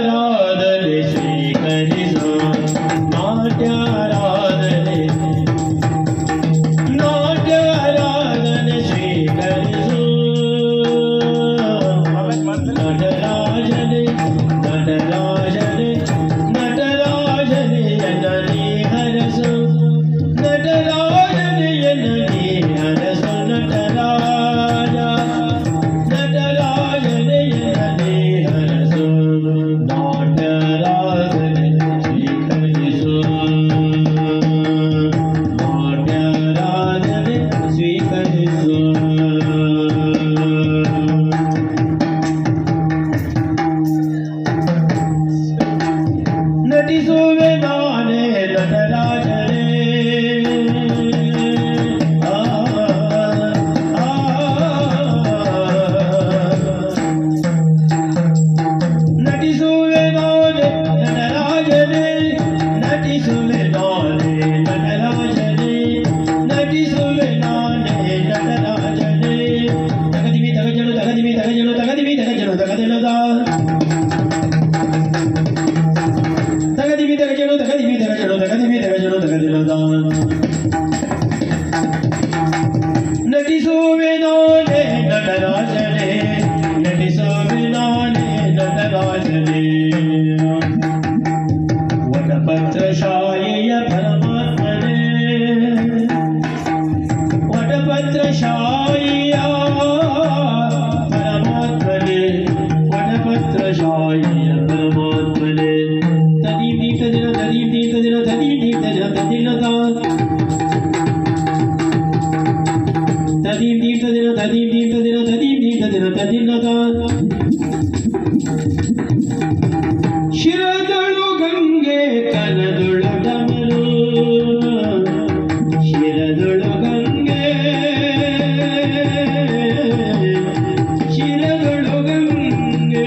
ಆರಾಧನೆ ಸ್ವೀಕರಿಸು ನಾಟ್ಯಾರಾಧನೆ ನಾಟ್ಯಾರಾಧನೆ ಸ್ವೀಕರಿಸು ನಟರಾಜನೆ ನಟರಾಜನೆ ನಟರಾಜನೆಯನ್ನೀ ಹರಸು ನಟರಾಜನೆಯನ್ನೀ ಹರಸು ನಟರಾಜ ನಟರಾಜನೆಯನ್ನೀ ಹರಸು ನಾಟ್ಯರಾಧನೆ ಸ್ವೀಕರಿಸು ನಾಟ್ಯರಾಧನೆ ಸ್ವೀಕರಿಸು ನಟಿಸುವೆ ನಾನೇ ನಟರಾಜನೇ ನಟಿಸುವೆ ನಾನೇ ನಟರಾಜನೇ ನಟಿಸುವೆ ನಾನೇ ನಟರಾಜನೇ ನಟಿಸುವೆ ನಾನೇ ನಟರಾಜನೇ ತಗದಿಮಿ ತಗಜನು ತಗದಿಮಿ ತಗಜನು ತಗದಿಮಿ ತಗಜನು ತಗದಿನದ ತಗದಿಮಿ ತಗಜನು ತಗದಿಮಿ ತಗಜನು ತಗದಿಮಿ ತಗಜನು ತಗದಿನದ ನಟಿಸುವೆ ನಾನೇ ನಟರಾಜನೇ ನಟಿಸುವೆ ನಾನೇ ನಟರಾಜನೇ ವಟಪತ್ರಶಾಯಿಯ ಪರಮಾತ್ಮನೇ ವಟಪತ್ರಶಾಯಿಯ ಪರಮಾತ್ಮನೇ ವಟಪತ್ರಶಾಯಿಯ ಪರಮಾತ್ಮನೇ ತದೀದೀತ ದಿನ ತದೀದೀತ ದಿನ ತದೀದೀತ ದಿನ ತದಿನದ ತದೀದೀತ ದಿನ ತದೀದೀತ ದಿನ ತದೀದೀತ ದಿನ ತದಿನದ ಶಿರದೊಳು ಗಂಗೆ ಕನದೊಳು ಡಮರು ಶಿರದೊಳು ಗಂಗೆ ಶಿರದೊಳು ಗಂಗೆ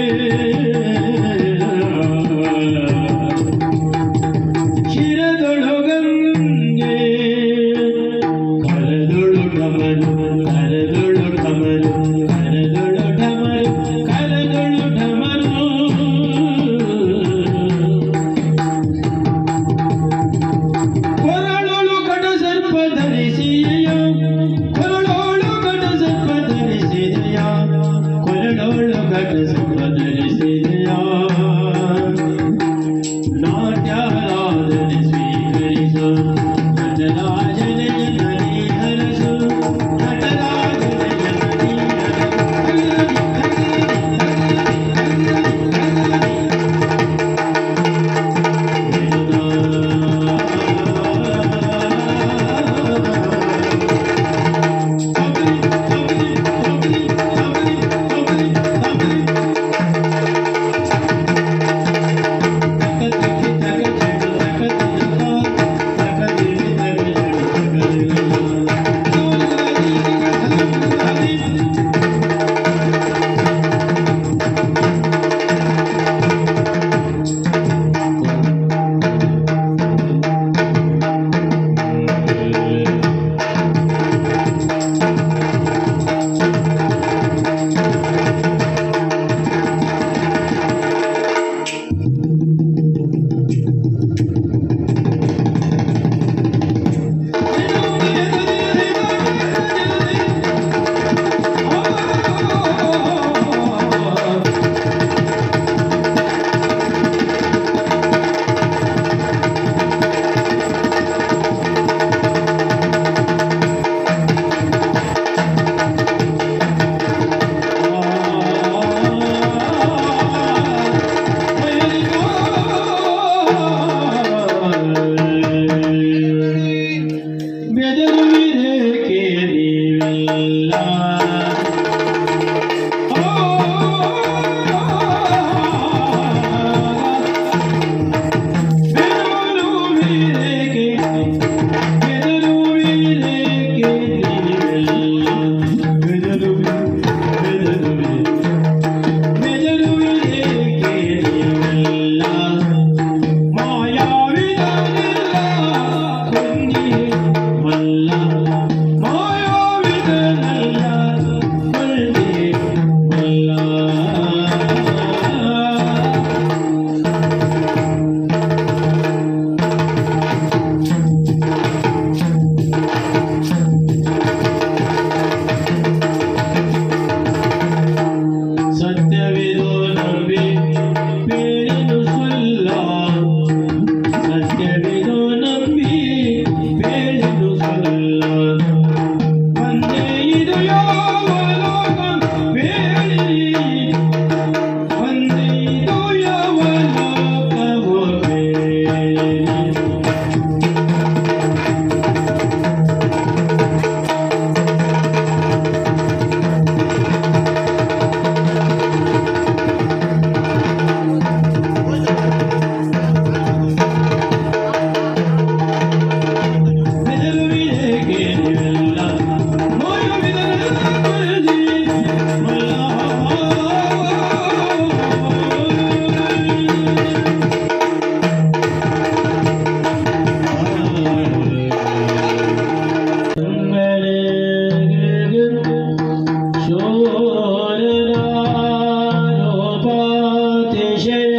ಸಂಶಯ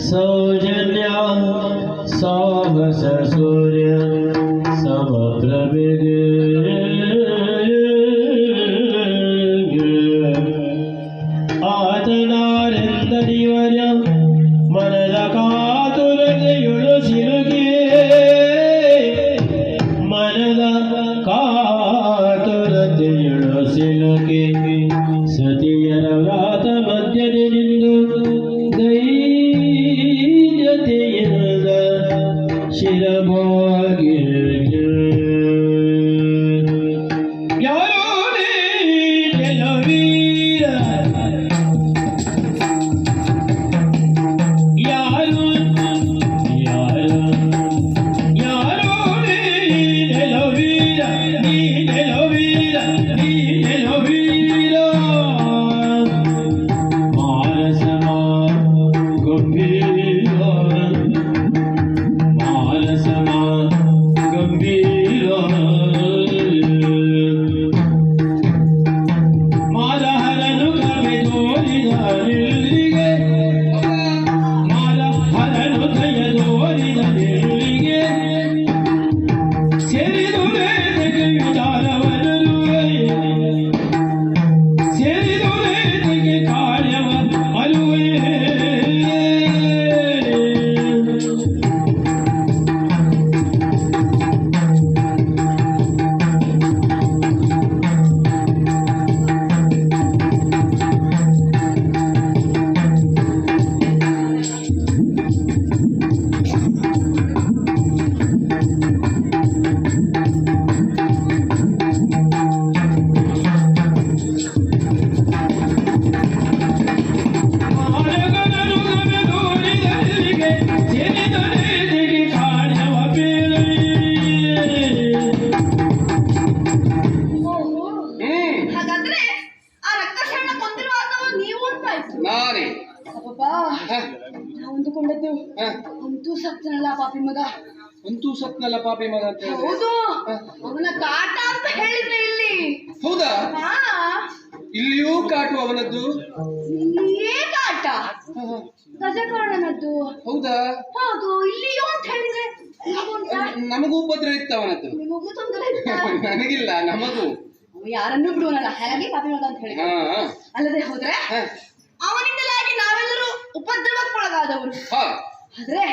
ಸೌಜನ್ಯ ಸಾಹಸ ಸೂರ್ಯ ಸಮಪ್ರಭೆಗೆ ಆತನಾರೆಂದರಿವರ ಮನದ ಕಾತುರತೆಯುಳು ಸಿಲುಗೆ ಮನದ ಕಾತುರತೆಯುಳು ಸಿಲುಗೆ ಸತಿಯರ ವ್ರಾತ ಮಧ್ಯದೆ ನಿಂದು ಧೈರ್ಯತೆಯಿಂದ ಶಿರಭಾಗಿ ಯಾರೋ ನೆಲವೀರ ಯಾರು ಯಾರು ಯಾರೋ ನೆಲವೀರ ನೀ ನೆಲವೀರ ನೀ ನೆಲವೀರ ಮಾನಸಮ ಗಂಭೀರ ಮಾನಸಮ ಗಂಭೀರ ಮಾಲಹರನು ಕವಿ ತೋರಿದ ನಿಲ್ಲಿಗೆ ಮಾಲಹರನು ದಯ ತೋರಿದ ನಿಲ್ಲಿಗೆ ಸೇರಿದು ವೇದಿಕೆ ವಿಚಾರವನ್ನುವೆ ಸೇರಿದು ವೇದಿಕೆ ಕಾರ್ಯವ ಅರುವೆ ಹಾಗಾದ್ರೆ ಆ ರಕ್ತಶರಣ ಕೊಂದಿರುವಾಗ ನೀವು ಅಂತಾಯ್ತು. ನಾನೇ ಅಬ್ಬಬ್ಬಾ, ನಾವು ಅಂದುಕೊಂಡದ್ದು ಅಂತೂ ಸತ್ತನಲ್ಲ ಪಾಪಿ ಮಗ. ಅಂತೂ ಸತ್ನಲ್ಲ ಪಾಪಿ ಮಗ ಅಂತ ಹೇಳಿದ್ರೆ. ಹೌದು, ಅವನ ಕಾಟ ಅಂತ ಹೇಳಿದ್ರೆ ಇಲ್ಲಿ. ಹೌದಾ? ಹಾ, ಇಲ್ಲಿಯೂ ಕಾಟು ಅವನದ್ದು. ಇಲ್ಲಿಯೇ ಕಾಟ ಗಜಕರ್ಣನದ್ದು. ಹೌದಾ? ಹೌದು, ಇಲ್ಲಿಯೋ ಅಂತ ಹೇಳಿದ್ರೆ ನಿಮಗೂ ಉಂಟಾ? ನಮಗೂ ಉಪದ್ರ ಇತ್ತು ಅವನದ್ದು. ನಿಮಗೂ ತೊಂದರೆ ಇತ್ತಾ? ನನಗಿಲ್ಲ, ನಮಗೂ. ಅವ ಯಾರನ್ನೂ ಬಿಡುವನಲ್ಲ, ಹಾಗಾಗಿ ಪಾಪಿ ಮಗ ಅಂತ ಹೇಳಿ. ಅಲ್ಲದೆ ಹೋದ್ರೆ ಅವನಿಂದಲಾಗಿ ನಾವೆಲ್ಲರೂ ಉಪದ್ರವಕ್ಕೊಳಗಾದವರು. ಆದ್ರೆ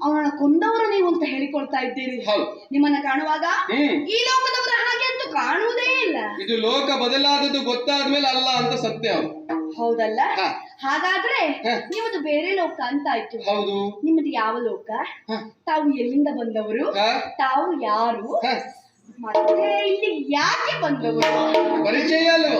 ಅವನನ್ನ ಕೊಂದವರು ನೀವು ಅಂತ ಹೇಳಿಕೊಳ್ತಾ ಇದ್ದೀರಿ. ನಿಮ್ಮನ್ನ ಕಾಣುವಾಗ ಈ ಲೋಕದವರ ಹಾಗೆ ಅಂತೂ ಕಾಣುವುದೇ ಇಲ್ಲ. ಇದು ಲೋಕ ಬದಲಾದದ್ದು ಗೊತ್ತಾದ್ಮೇಲೆ ಅಲ್ಲ ಅಂತ ಸತ್ಯ. ಹೌದಲ್ಲ? ಹಾಗಾದ್ರೆ ನಿಮ್ಮದು ಬೇರೆ ಲೋಕ ಅಂತ ಆಯ್ತು. ಹೌದು. ನಿಮ್ಮದು ಯಾವ ಲೋಕ? ತಾವು ಎಲ್ಲಿಂದ ಬಂದವರು? ತಾವು ಯಾರು? ಮತ್ತೆ ಇಲ್ಲಿ ಯಾಕೆ ಬಂದವರು? ಪರಿಚಯ ಅಲ್ವ?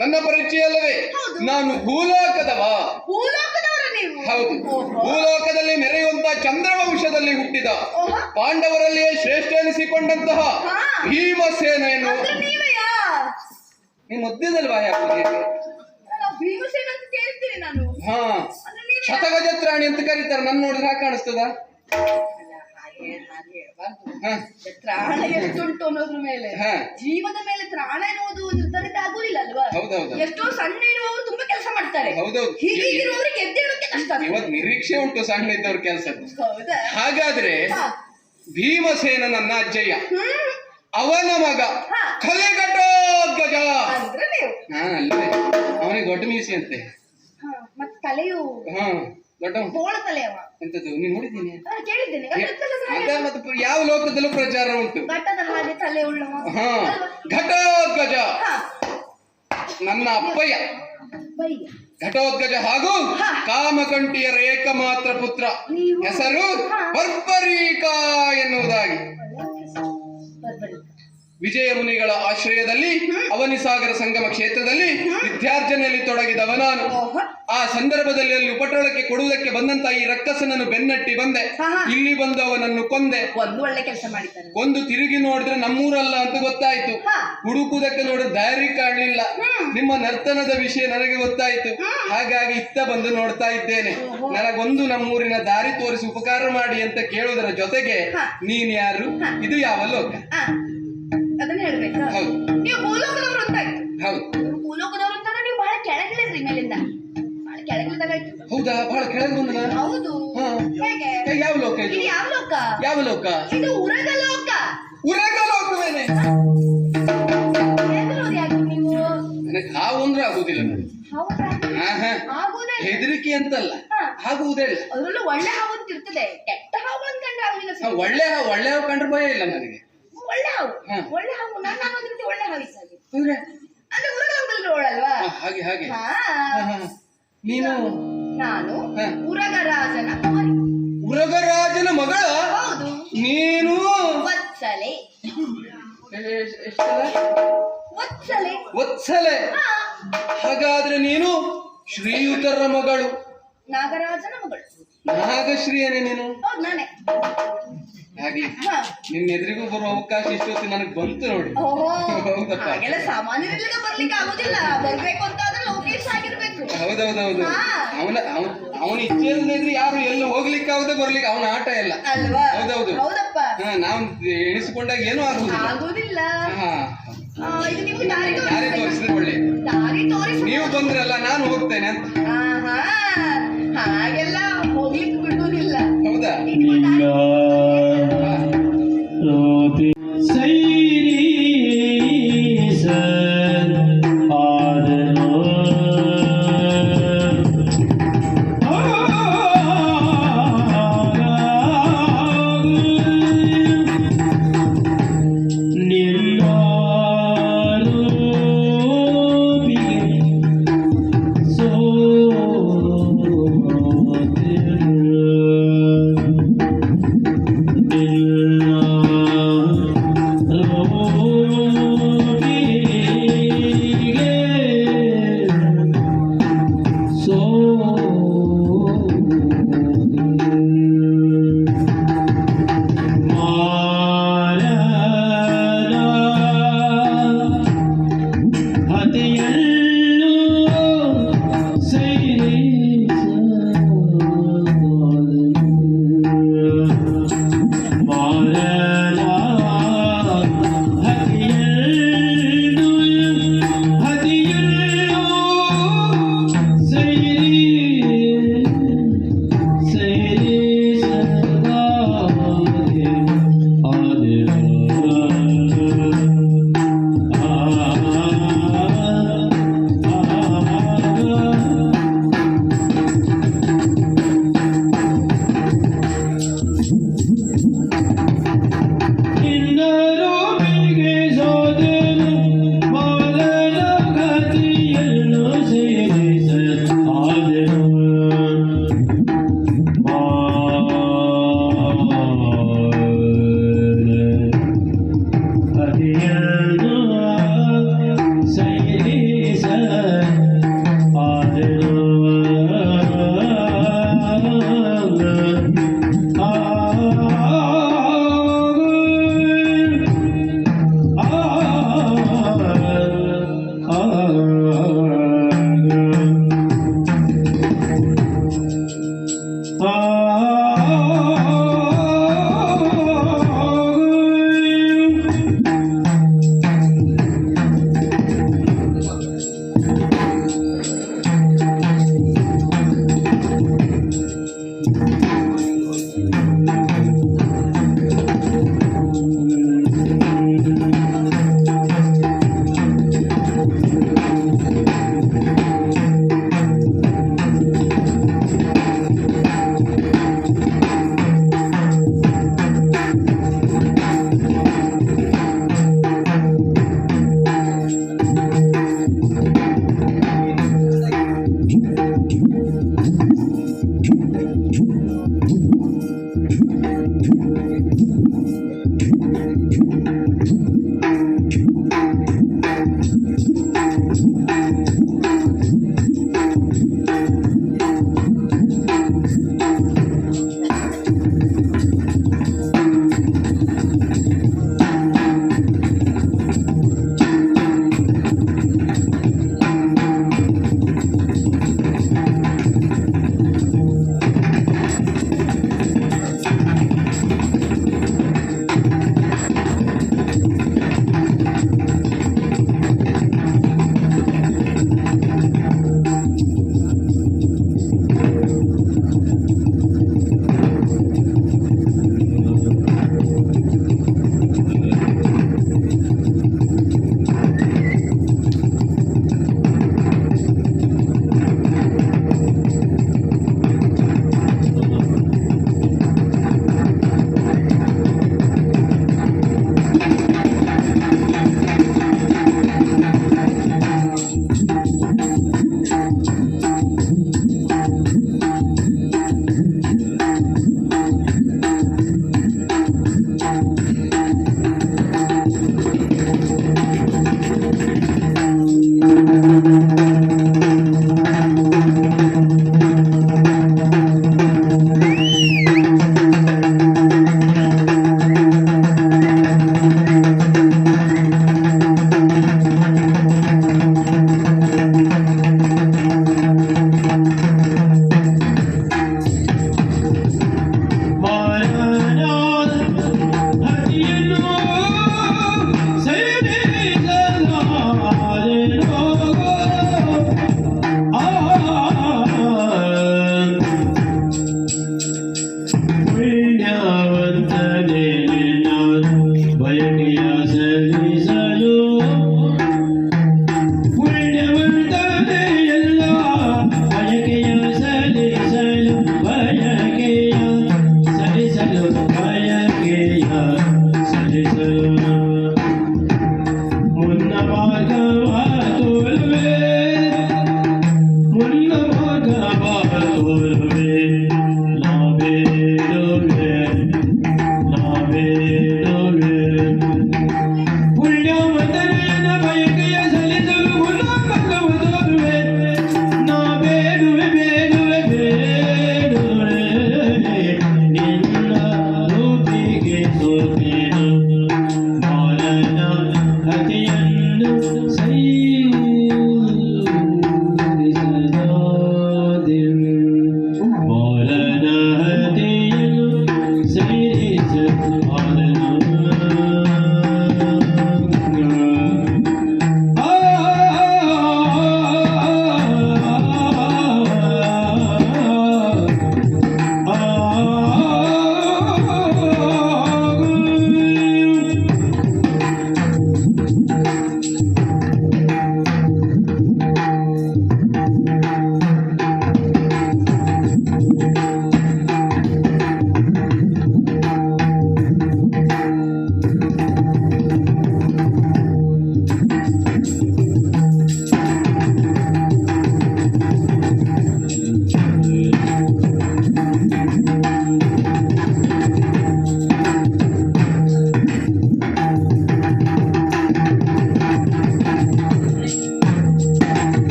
ನನ್ನ ಪರಿಚಯ ಅಲ್ಲವೇ? ನಾನು ಭೂಲೋಕದವ. ಹೌದು, ಭೂಲೋಕದಲ್ಲಿ ಮೆರೆಯುವಂತಹ ಚಂದ್ರವಂಶದಲ್ಲಿ ಹುಟ್ಟಿದ ಪಾಂಡವರಲ್ಲಿಯೇ ಶ್ರೇಷ್ಠ ಎನಿಸಿಕೊಂಡಂತಹ ಭೀಮಸೇನೆಯನ್ನು. ನೀ ಮಧ್ಯದಲ್ವಾ? ಹಾ, ಶತಗಜತ್ರಾಣಿ ಅಂತ ಕರೀತಾರೆ. ನನ್ನ ನೋಡಿದ್ರೆ ಹಾಗೆ ಕಾಣಿಸ್ತದ? ತ್ರಾಣ ಎಷ್ಟುಂಟು ಅನ್ನೋದ್ರ ಮೇಲೆ, ಜೀವದ ಮೇಲೆ ತ್ರಾಣ ಎನ್ನುವುದು ನಿರ್ಧರಿತ ಆಗುದಿಲ್ಲ ಅಲ್ವಾ? ಎಷ್ಟೋ ಸಣ್ಣ ಇರುವವರು ತುಂಬಾ ಕೆಲಸ ಮಾಡ್ತಾರೆ. ಹೀಗೆ ಇರುವವರಿಗೆ ಎದ್ದೇಳೋಕೆ ಕಷ್ಟ. ಇವತ್ತು ನಿರೀಕ್ಷೆ ಉಂಟು ಸಣ್ಣ ಇದ್ದವ್ರ ಕೆಲಸ. ಹಾಗಾದ್ರೆ ಭೀಮಸೇನ ನನ್ನ ಅಜ್ಜಯ್ಯ, ಅವನ ಮಗ ಕಲೆಘಟೋತ್ಕಚ. ನಾನಲ್ಲೇ, ಅವನಿಗೆ ದೊಡ್ಡ ಮೀಸಿ ಅಂತೆ. ಮತ್ತೆ ತಲೆಯು ದೊಡ್ಡ ಬೋಳ ತಲೆ. ಅವ ಎಂತದ್ದು ನೀನು ನೋಡಿದ್ದೀನಿ? ಕೇಳಿದ್ದೇನೆ. ಮತ್ತೆ ಯಾವ ಲೋಕದಲ್ಲೂ ಪ್ರಚಾರ ಉಂಟು. ಘಟದ ಹಾಗೆ ತಲೆ ಉಳ್ಳವ. ಘಟೋತ್ಕಚ ನನ್ನ ಅಪ್ಪಯ್ಯ. ಘಟೋತ್ಕಚ ಹಾಗೂ ಕಾಮಕಂಠಿಯರ ಏಕಮಾತ್ರ ಪುತ್ರ. ಹೆಸರು ಬರ್ಬರೀಕ ಎನ್ನುವುದಾಗಿ. ವಿಜಯ ಮುನಿಗಳ ಆಶ್ರಯದಲ್ಲಿ ಅವನಿಸಾಗರ ಸಂಗಮ ಕ್ಷೇತ್ರದಲ್ಲಿ ವಿದ್ಯಾರ್ಜನೆಯಲ್ಲಿ ತೊಡಗಿದವ ನಾನು. ಓಹೋ. ಆ ಸಂದರ್ಭದಲ್ಲಿ ಅಲ್ಲಿ ಉಪಟಳಕ್ಕೆ ಕೊಡುವುದಕ್ಕೆ ಬಂದಂತ ಈ ರಕ್ಕಸನನ್ನು ಬೆನ್ನಟ್ಟಿ ಬಂದೆ. ಇಲ್ಲಿ ಬಂದು ಅವನನ್ನು ಕೊಂದೆ. ಒಂದು ಒಳ್ಳೆ ಕೆಲಸ ಮಾಡಿದ್ದಾರೆ. ಒಂದು ತಿರುಗಿ ನೋಡಿದ್ರೆ ನಮ್ಮೂರಲ್ಲ ಅಂತ ಗೊತ್ತಾಯ್ತು. ಹುಡುಕುವುದಕ್ಕೆ ನೋಡಿದ್ರೆ ದಾರಿ ಕಾಣಲಿಲ್ಲ. ನಿಮ್ಮ ನರ್ತನದ ವಿಷಯ ನನಗೆ ಗೊತ್ತಾಯ್ತು. ಹಾಗಾಗಿ ಇತ್ತ ಬಂದು ನೋಡ್ತಾ ಇದ್ದೇನೆ. ನನಗೊಂದು ನಮ್ಮೂರಿನ ದಾರಿ ತೋರಿಸಿ ಉಪಕಾರ ಮಾಡಿ ಅಂತ ಕೇಳುವುದರ ಜೊತೆಗೆ ನೀನ್ ಯಾರು, ಇದು ಯಾವ ಲೋಕ? ಅದನ್ನ ಹೇಳ್ಬೇಕು. ಹೌದು. ನೀವು ಭೂಲೋಕದವರು ಅಂತಾಯ್ತು. ಹೌದು. ಭೂಲೋಕದವರು ಅಂತಂದ್ರೆ ನೀವು ಬಹಳ ಕೆಳಗಿಳಿದ್ರಿ ಮೇಲಿಂದ. ಬಹಳ ಕೆಳಗಿಳಿದಾಗಾಯ್ತು. ಹೌದಾ? ಬಹಳ ಕೆಳಗೆ ಬಂದ. ಹೌದು. ಹೇಗೆ? ಯಾವ ಲೋಕ ಇದು? ಇದು ಯಾವ ಲೋಕ? ಯಾವ ಲೋಕ? ಇದು ಉರಗ ಲೋಕ. ಉರಗ ಲೋಕವೇನೆ? ಹೆದರೋದು ಯಾಕೆ ನೀವು? ನನಗೆ ಹಾವು ಅಂದ್ರೆ ಆಗುದಿಲ್ಲ. ಹೌದಾ? ಆಗುವುದೇ ಹೆದರಿಕೆ ಅಂತಲ್ಲ, ಆಗುವುದೇ ಇಲ್ಲ. ಅದರಲ್ಲೂ ಒಳ್ಳೆ ಹಾವು ಅಂತ ಇರ್ತದೆ, ಕೆಟ್ಟ ಹಾವು ಅನ್ಕೊಂಡ್ರೆ ಆಗುದಿಲ್ಲ. ಒಳ್ಳೆ ಹಾವು ಕಂಡ್ರೆ ಭಯ ಇಲ್ಲ ನನಗೆ. ಒಳ್ಳೆ ಹಾವು, ಒಳ್ಳೆ ಹಾವು. ನಾನು ಒಂದ್ ರೀತಿ ಒಳ್ಳೆ ಹಾವು ಇದ್ದಾಗೆ. ಅಂದ್ರೆ ಉರಗ ಲೋಕದಲ್ಲಿ ಒಳ್ಳಲ್ವಾ? ಹಾಗೆ ಹಾಗೆ. ನೀನು? ನಾನು ಉರಗರಾಜನ ಕುಮಾರಿ. ಉರಗರಾಜನ ಮಗಳ? ಹೌದು. ನೀನು? ವತ್ಸಲೆ. ವತ್ಸಲೆ. ವತ್ಸಲೆ. ಹಾಗಾದ್ರೆ ನೀನು ಶ್ರೀಯುತರ ಮಗಳು? ನಾಗರಾಜನ ಮಗಳು. ನಾಗಶ್ರೀಯನೇ ನೀನು? ಹೌದು, ನಾನೇ. ಹಾಗೆ ನಿನ್ನ ಎದುರಿಗೂ ಬರುವ ಅವಕಾಶ ಇಷ್ಟೊತ್ತು ನನಗೆ ಬಂತು ನೋಡಿ. ಹಾಗೆಲ್ಲ ಸಾಮಾನ್ಯರಿಗೆ ಬರ್ಲಿಕ್ಕೆ ಆಗುದಿಲ್ಲ. ಬರ್ಬೇಕು ಅಂತ ಆದ್ರೆ ಲೋಕೇಶ್ ಆಗಿರ್ಬೇಕು. ಹೌದೌದೌದು. ಅವನ ಇಚ್ಛೆ ಇಲ್ಲದ್ರೆ ಯಾರು ಎಲ್ಲ ಹೋಗ್ಲಿಕ್ಕೆ ಆಗುದೇ ಬರ್ಲಿಕ್ಕೆ ಅವನ ಆಟ ಎಲ್ಲ ಅಲ್ವಾ? ಹೌದೌದು. ಹೌದಪ್ಪ. ನಾವು ಎಣಿಸಿಕೊಂಡಾಗ ಏನೂ ಆಗುದಿಲ್ಲ. ಇದು ನಿಮ್ಗೆ ದಾರಿ ತೋರಿಸಿದ್ರೆ ಒಳ್ಳೆ. ದಾರಿ ತೋರಿಸಿ ನೀವು ಬಂದ್ರಲ್ಲ, ನಾನು ಹೋಗ್ತೇನೆ ಅಂತ. ಹಾಗೆಲ್ಲ ಹೋಗ್ಲಿಕ್ಕೆ ಬಿಡುವುದಿಲ್ಲ. ಹೌದಾ?